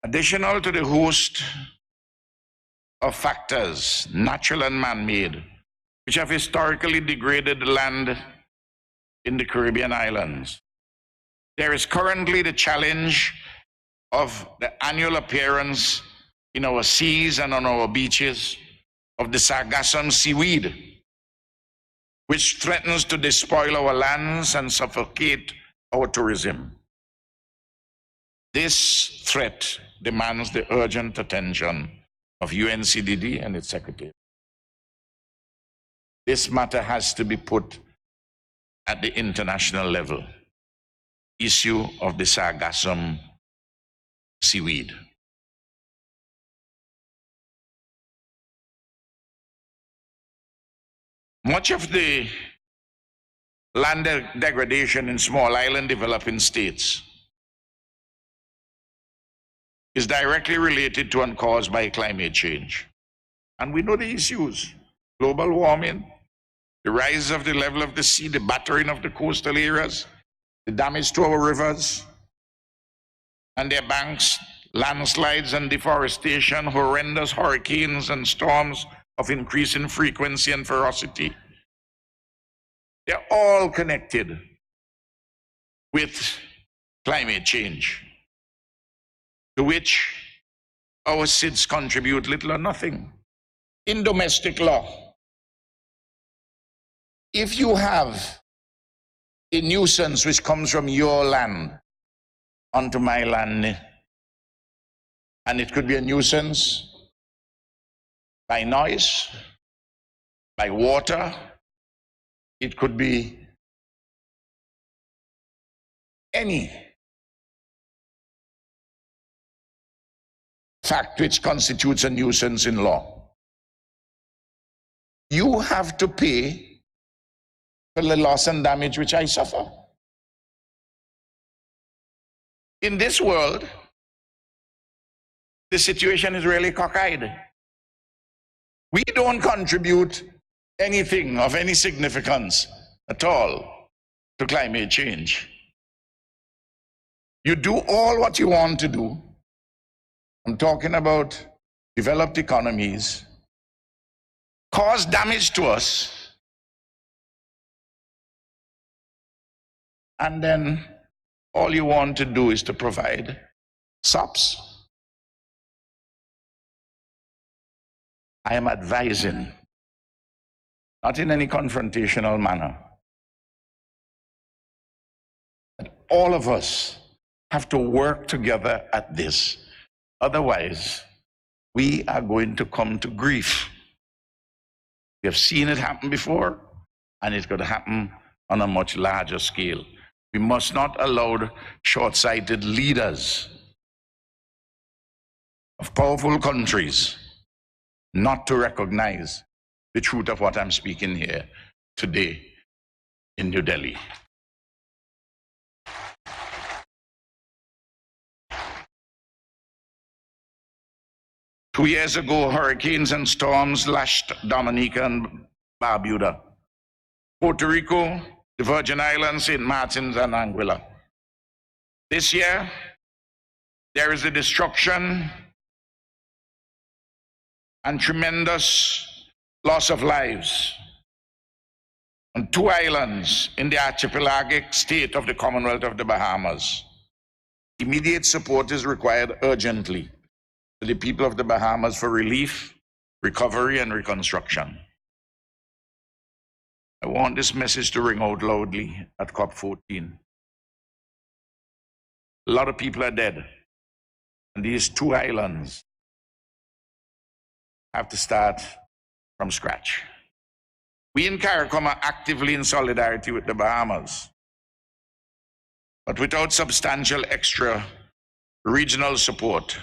Additional to the host of factors, natural and man-made, which have historically degraded the land in the Caribbean islands, there is currently the challenge of the annual appearance in our seas and on our beaches of the sargassum seaweed, which threatens to despoil our lands and suffocate our tourism. This threat demands the urgent attention of UNCCD and its secretary. This matter has to be put at the international level. Issue of the sargassum seaweed. Much of the land degradation in small island developing states is directly related to and caused by climate change. And we know the issues: global warming, the rise of the level of the sea, the battering of the coastal areas, the damage to our rivers and their banks, landslides and deforestation, horrendous hurricanes and storms of increasing frequency and ferocity. They're all connected with climate change, to which our SIDS contribute little or nothing. In domestic law, if you have a nuisance which comes from your land onto my land, and it could be a nuisance by noise, by water, it could be any fact which constitutes a nuisance in law. You have to pay for the loss and damage which I suffer. In this world, the situation is really cockeyed. We don't contribute anything of any significance at all to climate change. You do all what you want to do. I'm talking about developed economies, cause damage to us, and then all you want to do is to provide SOPs. I am advising, not in any confrontational manner, that all of us have to work together at this. Otherwise, we are going to come to grief. We have seen it happen before, and it's going to happen on a much larger scale. We must not allow short-sighted leaders of powerful countries not to recognize the truth of what I'm speaking here today in New Delhi. Two years ago, hurricanes and storms lashed Dominica and Barbuda, Puerto Rico, the Virgin Islands, St. Martin's, and Anguilla. This year, there is a destruction and tremendous loss of lives on two islands in the archipelagic state of the Commonwealth of the Bahamas. Immediate support is required urgently to the people of the Bahamas for relief, recovery, and reconstruction. I want this message to ring out loudly at COP14. A lot of people are dead, and these two islands have to start from scratch. We in CARICOM are actively in solidarity with the Bahamas, but without substantial extra regional support,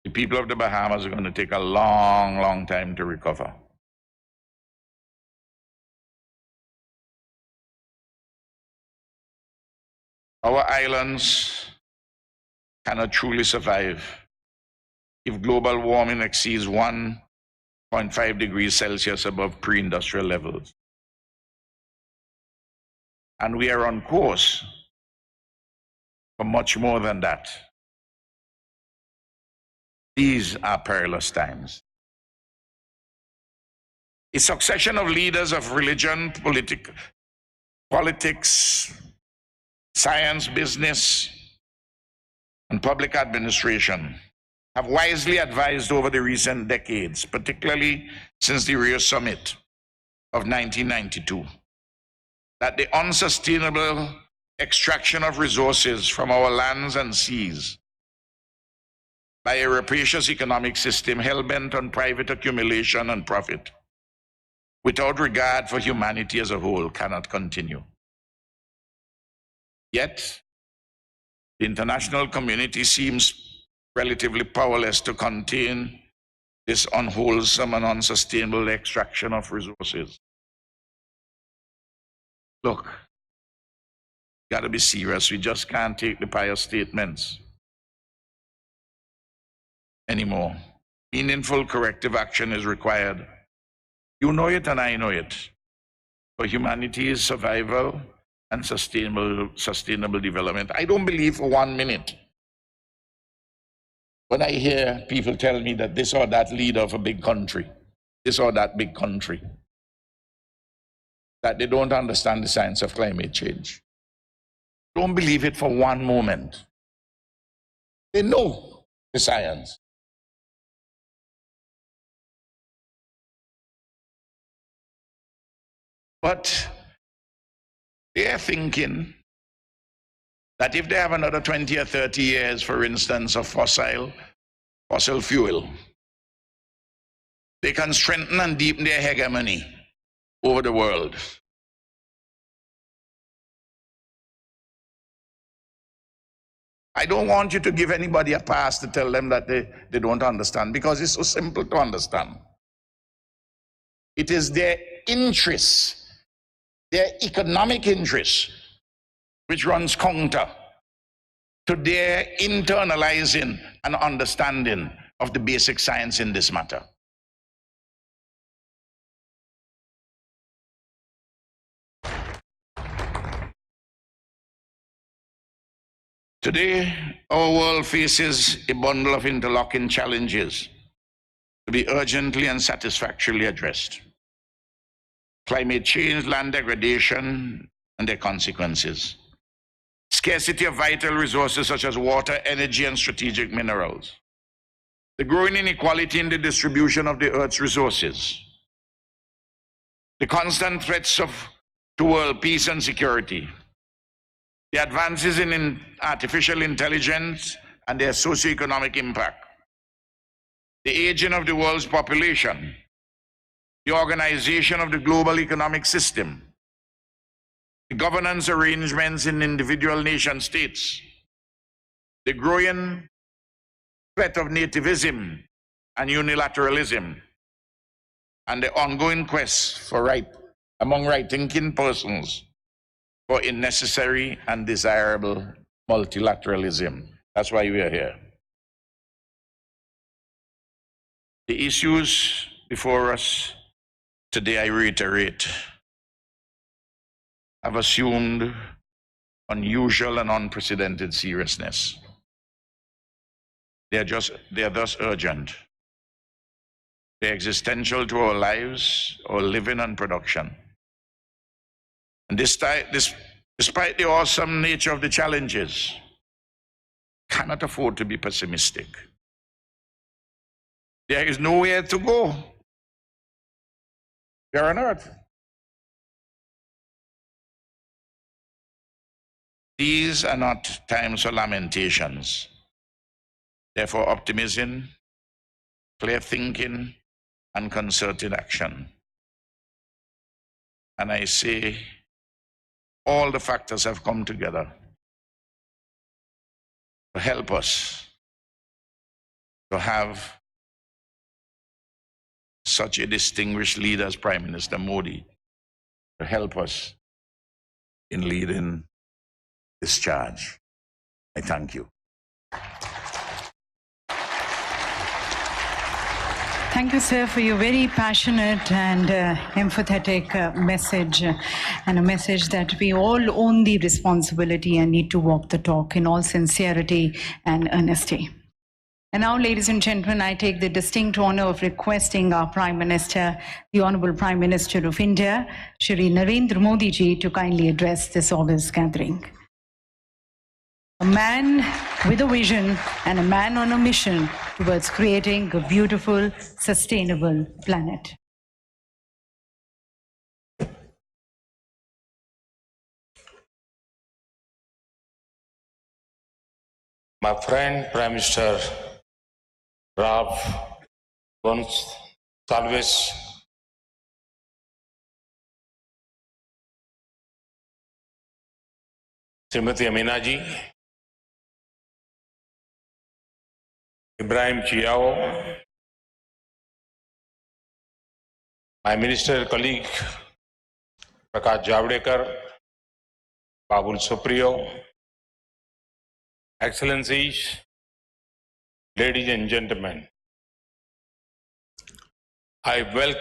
the people of the Bahamas are going to take a long, long time to recover. Our islands cannot truly survive if global warming exceeds 1.5 degrees Celsius above pre-industrial levels. And we are on course for much more than that. These are perilous times. A succession of leaders of religion, politics, science, business, and public administration have wisely advised over the recent decades, particularly since the Rio Summit of 1992, that the unsustainable extraction of resources from our lands and seas by a rapacious economic system hell-bent on private accumulation and profit, without regard for humanity as a whole, cannot continue. Yet, the international community seems relatively powerless to contain this unwholesome and unsustainable extraction of resources. Look, got to be serious. We just can't take the pious statements anymore. Meaningful corrective action is required. You know it and I know it. For humanity's survival and sustainable development. I don't believe for 1 minute when I hear people tell me that this or that leader of a big country, this or that big country, that they don't understand the science of climate change. Don't believe it for 1 moment. They know the science. But they're thinking that if they have another 20 or 30 years, for instance, of fossil fuel, they can strengthen and deepen their hegemony over the world. I don't want you to give anybody a pass to tell them that they don't understand, because it's so simple to understand. It is their interests, their economic interests, which runs counter to their internalizing and understanding of the basic science in this matter. Today, our world faces a bundle of interlocking challenges to be urgently and satisfactorily addressed. Climate change, land degradation, and their consequences. Scarcity of vital resources such as water, energy, and strategic minerals. The growing inequality in the distribution of the Earth's resources. The constant threats to world peace and security. The advances in artificial intelligence and their socioeconomic impact. The aging of the world's population. The organization of the global economic system. The governance arrangements in individual nation states. The growing threat of nativism and unilateralism. And the ongoing quest for among right-thinking persons for a necessary and desirable multilateralism. That's why we are here. The issues before us today, I reiterate, have assumed unusual and unprecedented seriousness. They are thus urgent. They're existential to our lives, our living and production. And despite the awesome nature of the challenges, cannot afford to be pessimistic. There is nowhere to go. We're on Earth. These are not times for lamentations. Therefore, optimism, clear thinking, and concerted action. And I say, all the factors have come together to help us to have such a distinguished leader as Prime Minister Modi, to help us in leading this charge. I thank you. Thank you, sir, for your very passionate and empathetic message, and a message that we all own the responsibility and need to walk the talk in all sincerity and earnesty. And now, ladies and gentlemen, I take the distinct honor of requesting our Prime Minister, the Honorable Prime Minister of India, Shri Narendra Modi ji, to kindly address this august gathering. A man with a vision and a man on a mission towards creating a beautiful, sustainable planet. My friend Prime Minister Ralph Gonsalves, Srimati Amina ji, Ibrahim Chiao, my minister colleague Prakash Javadekar, Babul Supriyo, Excellencies, ladies and gentlemen, I welcome